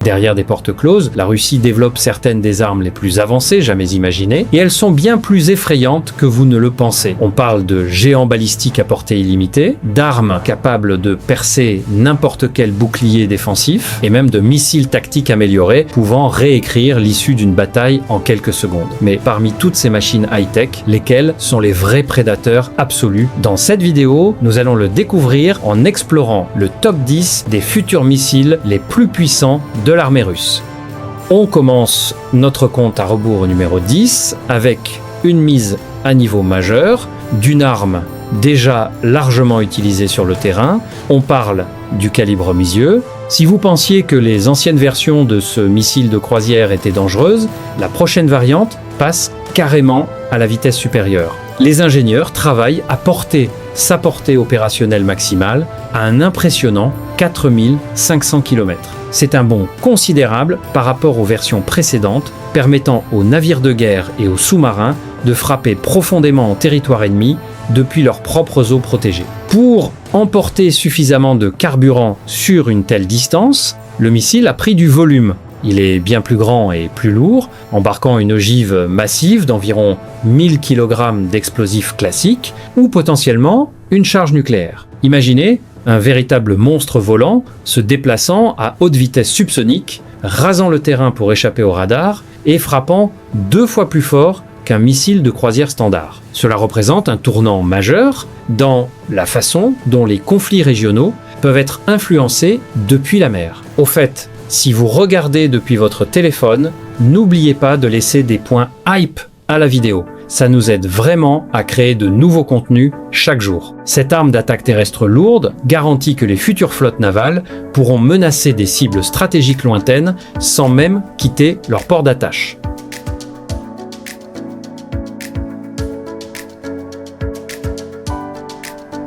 Derrière des portes closes, la Russie développe certaines des armes les plus avancées jamais imaginées, et elles sont bien plus effrayantes que vous ne le pensez. On parle de géants balistiques à portée illimitée, d'armes capables de percer n'importe quel bouclier défensif, et même de missiles tactiques améliorés pouvant réécrire l'issue d'une bataille en quelques secondes. Mais parmi toutes ces machines high-tech, lesquels sont les vrais prédateurs absolus? Dans cette vidéo, nous allons le découvrir en explorant le top 10 des futurs missiles les plus puissants de l'armée russe. On commence notre compte à rebours numéro 10 avec une mise à niveau majeur d'une arme déjà largement utilisée sur le terrain. On parle du calibre Misieux. Si vous pensiez que les anciennes versions de ce missile de croisière étaient dangereuses, la prochaine variante passe carrément à la vitesse supérieure. Les ingénieurs travaillent à porter sa portée opérationnelle maximale à un impressionnant 4500 km. C'est un bond considérable par rapport aux versions précédentes, permettant aux navires de guerre et aux sous-marins de frapper profondément en territoire ennemi depuis leurs propres eaux protégées. Pour emporter suffisamment de carburant sur une telle distance, le missile a pris du volume. Il est bien plus grand et plus lourd, embarquant une ogive massive d'environ 1000 kg d'explosifs classiques ou potentiellement une charge nucléaire. Imaginez un véritable monstre volant se déplaçant à haute vitesse subsonique, rasant le terrain pour échapper au radar et frappant 2 fois plus fort qu'un missile de croisière standard. Cela représente un tournant majeur dans la façon dont les conflits régionaux peuvent être influencés depuis la mer. Au fait, si vous regardez depuis votre téléphone, n'oubliez pas de laisser des points hype à la vidéo. Ça nous aide vraiment à créer de nouveaux contenus chaque jour. Cette arme d'attaque terrestre lourde garantit que les futures flottes navales pourront menacer des cibles stratégiques lointaines sans même quitter leur port d'attache.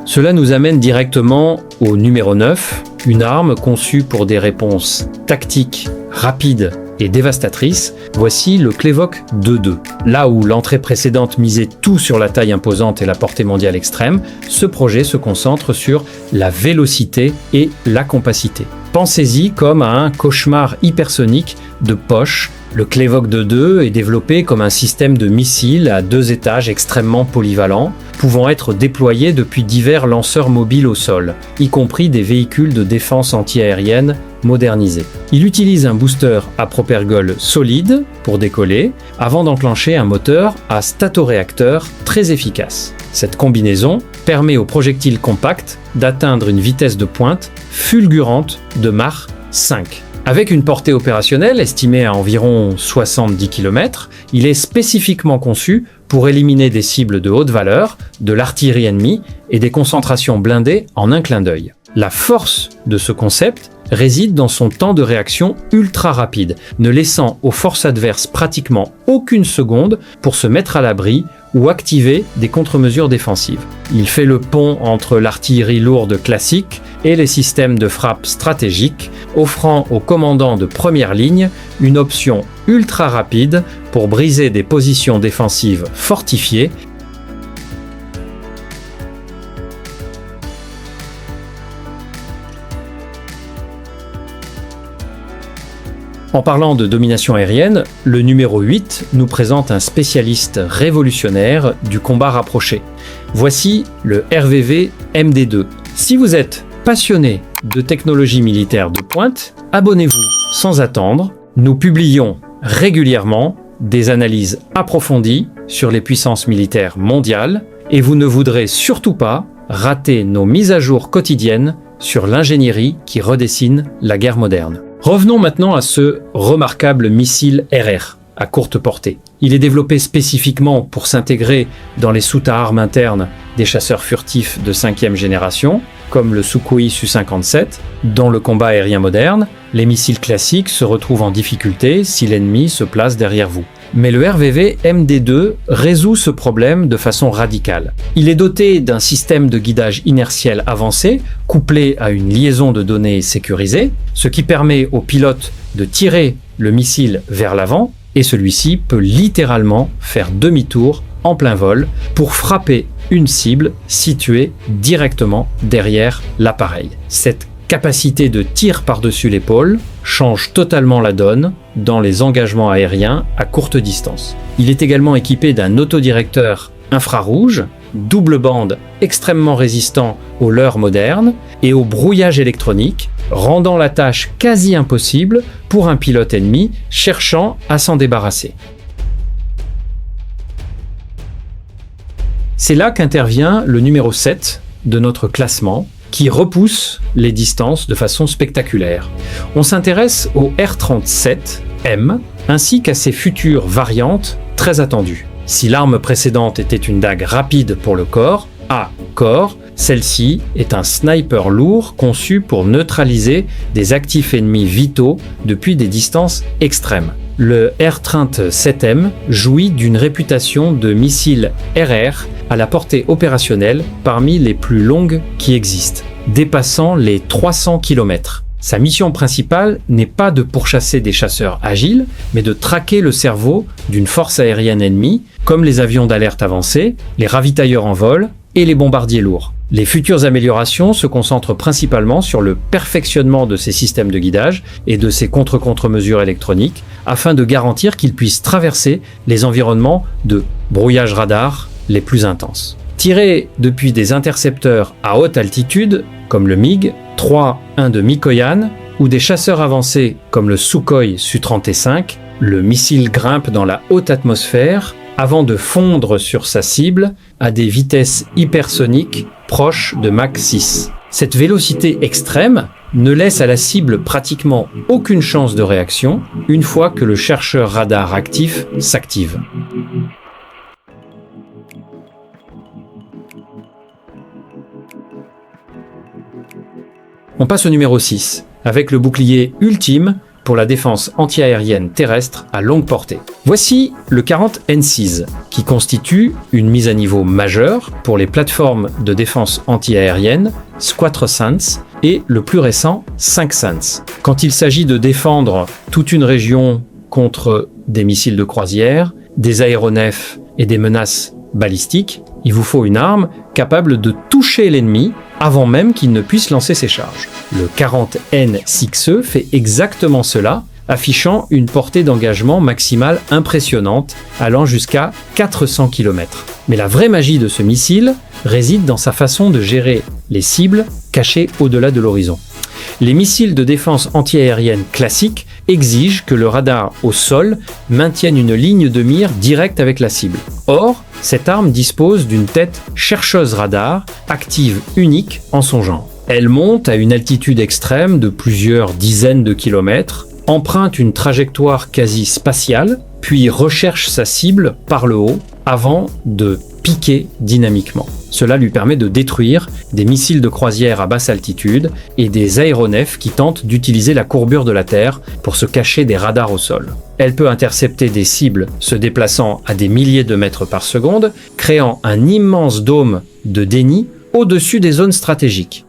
Cela nous amène directement au numéro 9, une arme conçue pour des réponses tactiques, rapides et dévastatrices. Voici le Clevok 2-2. Là où l'entrée précédente misait tout sur la taille imposante et la portée mondiale extrême, ce projet se concentre sur la vélocité et la compacité. Pensez-y comme à un cauchemar hypersonique de poche. Le Clevok 2-2 est développé comme un système de missiles à 2 étages extrêmement polyvalent, pouvant être déployés depuis divers lanceurs mobiles au sol, y compris des véhicules de défense antiaérienne modernisés. Il utilise un booster à propergol solide pour décoller, avant d'enclencher un moteur à statoréacteur très efficace. Cette combinaison permet aux projectiles compacts d'atteindre une vitesse de pointe fulgurante de Mach 5. Avec une portée opérationnelle estimée à environ 70 km, il est spécifiquement conçu pour éliminer des cibles de haute valeur, de l'artillerie ennemie et des concentrations blindées en un clin d'œil. La force de ce concept réside dans son temps de réaction ultra rapide, ne laissant aux forces adverses pratiquement aucune seconde pour se mettre à l'abri ou activer des contre-mesures défensives. Il fait le pont entre l'artillerie lourde classique et les systèmes de frappe stratégiques, offrant aux commandants de première ligne une option ultra rapide pour briser des positions défensives fortifiées. En parlant de domination aérienne, le numéro 8 nous présente un spécialiste révolutionnaire du combat rapproché. Voici le RVV MD2. Si vous êtes passionné de technologie militaire de pointe, abonnez-vous sans attendre. Nous publions régulièrement des analyses approfondies sur les puissances militaires mondiales et vous ne voudrez surtout pas rater nos mises à jour quotidiennes sur l'ingénierie qui redessine la guerre moderne. Revenons maintenant à ce remarquable missile RR à courte portée. Il est développé spécifiquement pour s'intégrer dans les soutes à armes internes des chasseurs furtifs de 5e génération, comme le Sukhoi Su-57. Dans le combat aérien moderne, les missiles classiques se retrouvent en difficulté si l'ennemi se place derrière vous. Mais le RVV MD2 résout ce problème de façon radicale. Il est doté d'un système de guidage inertiel avancé, couplé à une liaison de données sécurisée, ce qui permet au pilote de tirer le missile vers l'avant, et celui-ci peut littéralement faire demi-tour en plein vol pour frapper une cible située directement derrière l'appareil. Cette capacité de tir par-dessus l'épaule change totalement la donne dans les engagements aériens à courte distance. Il est également équipé d'un autodirecteur infrarouge, double bande extrêmement résistant aux leurres modernes et au brouillage électronique, rendant la tâche quasi impossible pour un pilote ennemi cherchant à s'en débarrasser. C'est là qu'intervient le numéro 7 de notre classement, qui repousse les distances de façon spectaculaire. On s'intéresse au R-37M, ainsi qu'à ses futures variantes très attendues. Si l'arme précédente était une dague rapide pour le corps, à corps, celle-ci est un sniper lourd conçu pour neutraliser des actifs ennemis vitaux depuis des distances extrêmes. Le R-37M jouit d'une réputation de missile RR à la portée opérationnelle parmi les plus longues qui existent, dépassant les 300 km. Sa mission principale n'est pas de pourchasser des chasseurs agiles, mais de traquer le cerveau d'une force aérienne ennemie, comme les avions d'alerte avancés, les ravitailleurs en vol et les bombardiers lourds. Les futures améliorations se concentrent principalement sur le perfectionnement de ces systèmes de guidage et de ces contre-mesures électroniques, afin de garantir qu'ils puissent traverser les environnements de brouillage radar les plus intenses. Tirés depuis des intercepteurs à haute altitude, comme le MiG-3-1 de Mikoyan, ou des chasseurs avancés comme le Sukhoi Su-35, le missile grimpe dans la haute atmosphère avant de fondre sur sa cible à des vitesses hypersoniques proches de Mach 6. Cette vélocité extrême ne laisse à la cible pratiquement aucune chance de réaction une fois que le chercheur radar actif s'active. On passe au numéro 6, avec le bouclier ultime pour la défense antiaérienne terrestre à longue portée. Voici le 40 N6, qui constitue une mise à niveau majeure pour les plateformes de défense antiaérienne Squadrosans et le plus récent 5Sans. Quand il s'agit de défendre toute une région contre des missiles de croisière, des aéronefs et des menaces balistiques, il vous faut une arme capable de toucher l'ennemi avant même qu'il ne puisse lancer ses charges. Le 40N6E fait exactement cela, affichant une portée d'engagement maximale impressionnante, allant jusqu'à 400 km. Mais la vraie magie de ce missile réside dans sa façon de gérer les cibles cachées au-delà de l'horizon. Les missiles de défense antiaérienne classiques exigent que le radar au sol maintienne une ligne de mire directe avec la cible. Or, cette arme dispose d'une tête chercheuse radar, active unique en son genre. Elle monte à une altitude extrême de plusieurs dizaines de kilomètres, emprunte une trajectoire quasi spatiale, puis recherche sa cible par le haut avant de piquer dynamiquement. Cela lui permet de détruire des missiles de croisière à basse altitude et des aéronefs qui tentent d'utiliser la courbure de la Terre pour se cacher des radars au sol. Elle peut intercepter des cibles se déplaçant à des milliers de mètres par seconde, créant un immense dôme de déni au-dessus des zones stratégiques.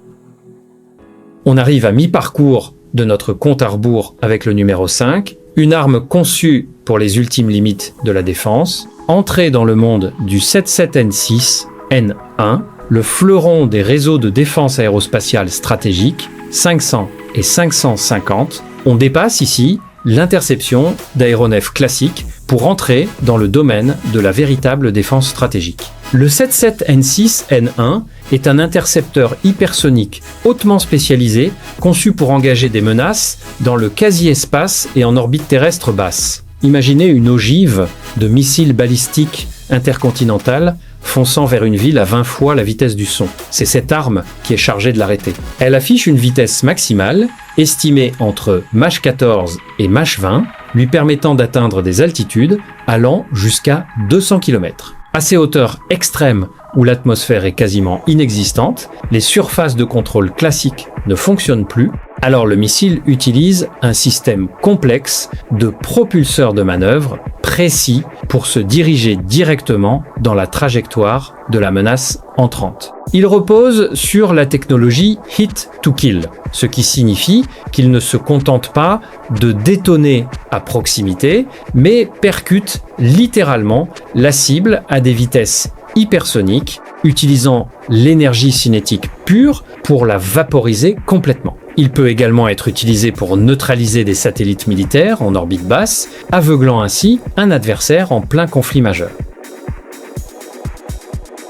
On arrive à mi-parcours de notre compte à rebours avec le numéro 5, une arme conçue pour les ultimes limites de la défense, entrée dans le monde du 77N6 N1, le fleuron des réseaux de défense aérospatiale stratégique 500 et 550. On dépasse ici l'interception d'aéronefs classiques pour entrer dans le domaine de la véritable défense stratégique. Le 77N6 N1 est un intercepteur hypersonique hautement spécialisé, conçu pour engager des menaces dans le quasi-espace et en orbite terrestre basse. Imaginez une ogive de missiles balistiques intercontinentales fonçant vers une ville à 20 fois la vitesse du son. C'est cette arme qui est chargée de l'arrêter. Elle affiche une vitesse maximale, estimée entre Mach 14 et Mach 20, lui permettant d'atteindre des altitudes allant jusqu'à 200 km. À ces hauteurs extrêmes où l'atmosphère est quasiment inexistante, les surfaces de contrôle classiques ne fonctionnent plus, alors le missile utilise un système complexe de propulseurs de manœuvre précis pour se diriger directement dans la trajectoire de la menace entrante. Il repose sur la technologie Hit to Kill, ce qui signifie qu'il ne se contente pas de détonner à proximité, mais percute littéralement la cible à des vitesses hypersoniques, utilisant l'énergie cinétique pure pour la vaporiser complètement. Il peut également être utilisé pour neutraliser des satellites militaires en orbite basse, aveuglant ainsi un adversaire en plein conflit majeur.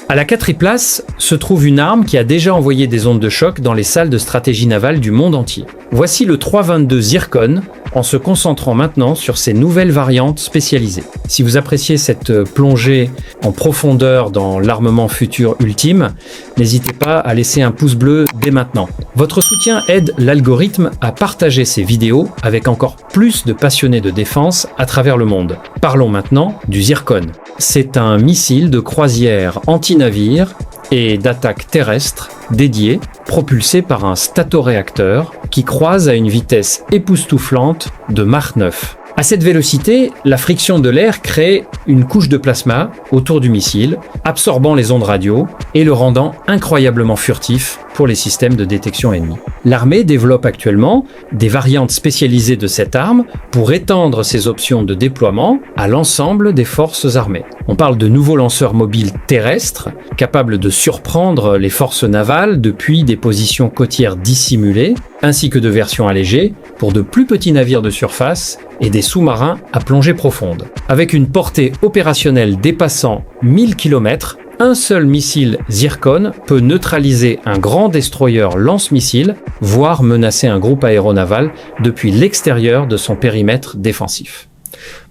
À la 4e place se trouve une arme qui a déjà envoyé des ondes de choc dans les salles de stratégie navale du monde entier. Voici le 322 Zircon, en se concentrant maintenant sur ces nouvelles variantes spécialisées. Si vous appréciez cette plongée en profondeur dans l'armement futur ultime, n'hésitez pas à laisser un pouce bleu dès maintenant. Votre soutien aide l'algorithme à partager ces vidéos avec encore plus de passionnés de défense à travers le monde. Parlons maintenant du Zircon. C'est un missile de croisière anti-navire et d'attaque terrestre dédié, propulsé par un statoréacteur qui croise à une vitesse époustouflante de Mach 9. À cette vélocité, la friction de l'air crée une couche de plasma autour du missile, absorbant les ondes radio et le rendant incroyablement furtif pour les systèmes de détection ennemis. L'armée développe actuellement des variantes spécialisées de cette arme pour étendre ses options de déploiement à l'ensemble des forces armées. On parle de nouveaux lanceurs mobiles terrestres capables de surprendre les forces navales depuis des positions côtières dissimulées, ainsi que de versions allégées pour de plus petits navires de surface et des sous-marins à plongée profonde. Avec une portée opérationnelle dépassant 1000 km, un seul missile Zircon peut neutraliser un grand destroyer lance-missile, voire menacer un groupe aéronaval depuis l'extérieur de son périmètre défensif.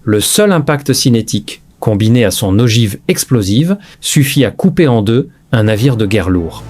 Le seul impact cinétique, combiné à son ogive explosive, suffit à couper en deux un navire de guerre lourd.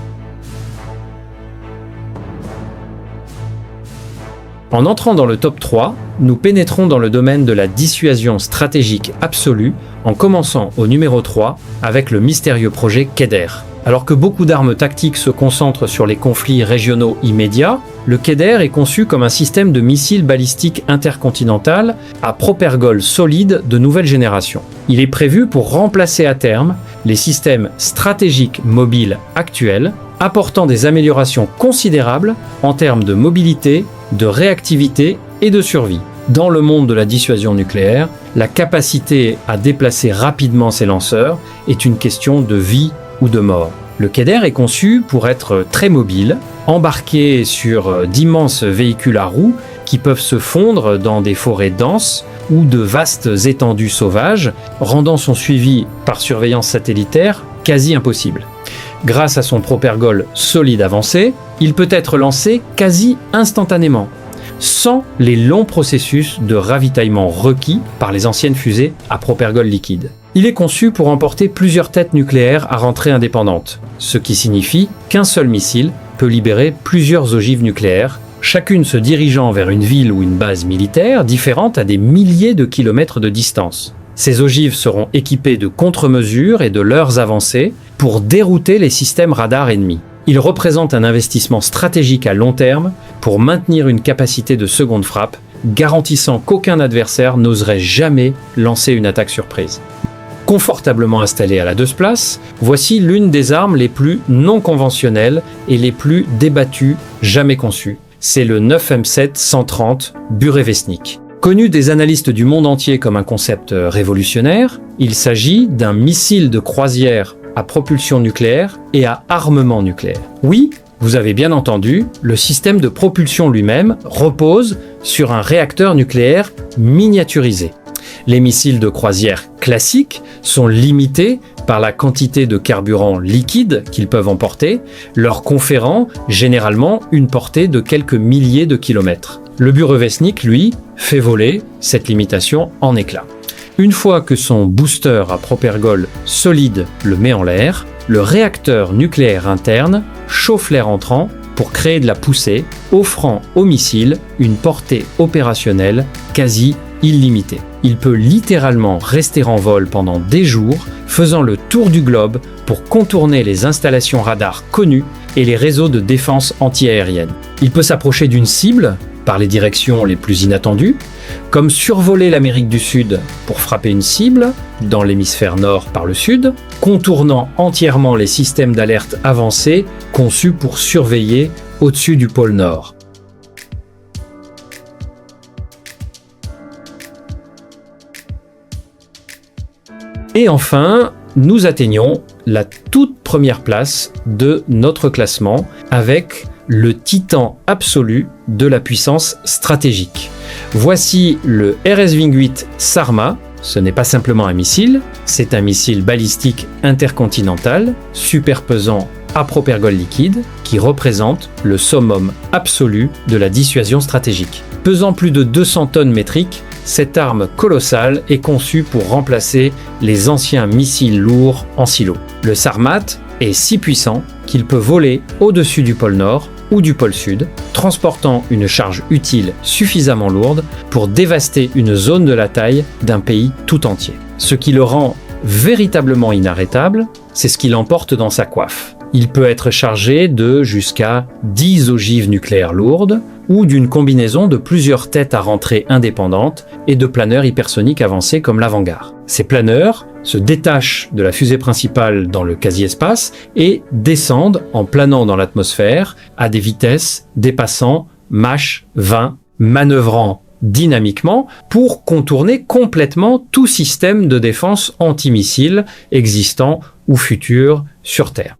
En entrant dans le top 3, nous pénétrons dans le domaine de la dissuasion stratégique absolue en commençant au numéro 3 avec le mystérieux projet Kedr. Alors que beaucoup d'armes tactiques se concentrent sur les conflits régionaux immédiats, le Kedr est conçu comme un système de missiles balistiques intercontinental à propergol solide de nouvelle génération. Il est prévu pour remplacer à terme les systèmes stratégiques mobiles actuels, apportant des améliorations considérables en termes de mobilité, de réactivité et de survie. Dans le monde de la dissuasion nucléaire, la capacité à déplacer rapidement ces lanceurs est une question de vie ou de mort. Le Kedr est conçu pour être très mobile, embarqué sur d'immenses véhicules à roues qui peuvent se fondre dans des forêts denses ou de vastes étendues sauvages, rendant son suivi par surveillance satellitaire quasi impossible. Grâce à son propergol solide avancé, il peut être lancé quasi instantanément, sans les longs processus de ravitaillement requis par les anciennes fusées à propergol liquide. Il est conçu pour emporter plusieurs têtes nucléaires à rentrée indépendante, ce qui signifie qu'un seul missile peut libérer plusieurs ogives nucléaires, chacune se dirigeant vers une ville ou une base militaire différente à des milliers de kilomètres de distance. Ces ogives seront équipées de contre-mesures et de leurres avancées pour dérouter les systèmes radars ennemis. Ils représentent un investissement stratégique à long terme pour maintenir une capacité de seconde frappe, garantissant qu'aucun adversaire n'oserait jamais lancer une attaque surprise. Confortablement installée à la 2e place, voici l'une des armes les plus non conventionnelles et les plus débattues jamais conçues. C'est le 9M7-130 Burevestnik. Connu des analystes du monde entier comme un concept révolutionnaire, il s'agit d'un missile de croisière à propulsion nucléaire et à armement nucléaire. Oui, vous avez bien entendu, le système de propulsion lui-même repose sur un réacteur nucléaire miniaturisé. Les missiles de croisière classiques sont limités par la quantité de carburant liquide qu'ils peuvent emporter, leur conférant généralement une portée de quelques milliers de kilomètres. Le Burevestnik, lui, fait voler cette limitation en éclats. Une fois que son booster à propergol solide le met en l'air, le réacteur nucléaire interne chauffe l'air entrant pour créer de la poussée, offrant au missile une portée opérationnelle quasi illimitée. Il peut littéralement rester en vol pendant des jours, faisant le tour du globe pour contourner les installations radars connues et les réseaux de défense antiaérienne. Il peut s'approcher d'une cible par les directions les plus inattendues, comme survoler l'Amérique du Sud pour frapper une cible dans l'hémisphère nord par le sud, contournant entièrement les systèmes d'alerte avancés conçus pour surveiller au-dessus du pôle Nord. Et enfin, nous atteignons la toute première place de notre classement avec le titan absolu de la puissance stratégique. Voici le RS-28 Sarma. Ce n'est pas simplement un missile, c'est un missile balistique intercontinental, super pesant à propergol liquide, qui représente le summum absolu de la dissuasion stratégique. Pesant plus de 200 tonnes métriques, cette arme colossale est conçue pour remplacer les anciens missiles lourds en silo. Le Sarmat est si puissant qu'il peut voler au-dessus du pôle Nord ou du pôle Sud, transportant une charge utile suffisamment lourde pour dévaster une zone de la taille d'un pays tout entier. Ce qui le rend véritablement inarrêtable, c'est ce qu'il emporte dans sa coiffe. Il peut être chargé de jusqu'à 10 ogives nucléaires lourdes ou d'une combinaison de plusieurs têtes à rentrée indépendantes et de planeurs hypersoniques avancés comme l'Avangard. Ces planeurs se détachent de la fusée principale dans le quasi-espace et descendent en planant dans l'atmosphère à des vitesses dépassant Mach 20, manœuvrant dynamiquement pour contourner complètement tout système de défense antimissile existant ou futur sur Terre.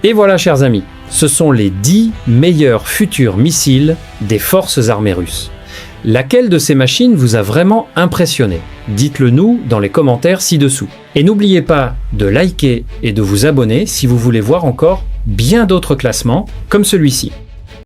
Et voilà, chers amis, ce sont les 10 meilleurs futurs missiles des forces armées russes. Laquelle de ces machines vous a vraiment impressionné? Dites-le nous dans les commentaires ci-dessous. Et n'oubliez pas de liker et de vous abonner si vous voulez voir encore bien d'autres classements comme celui-ci.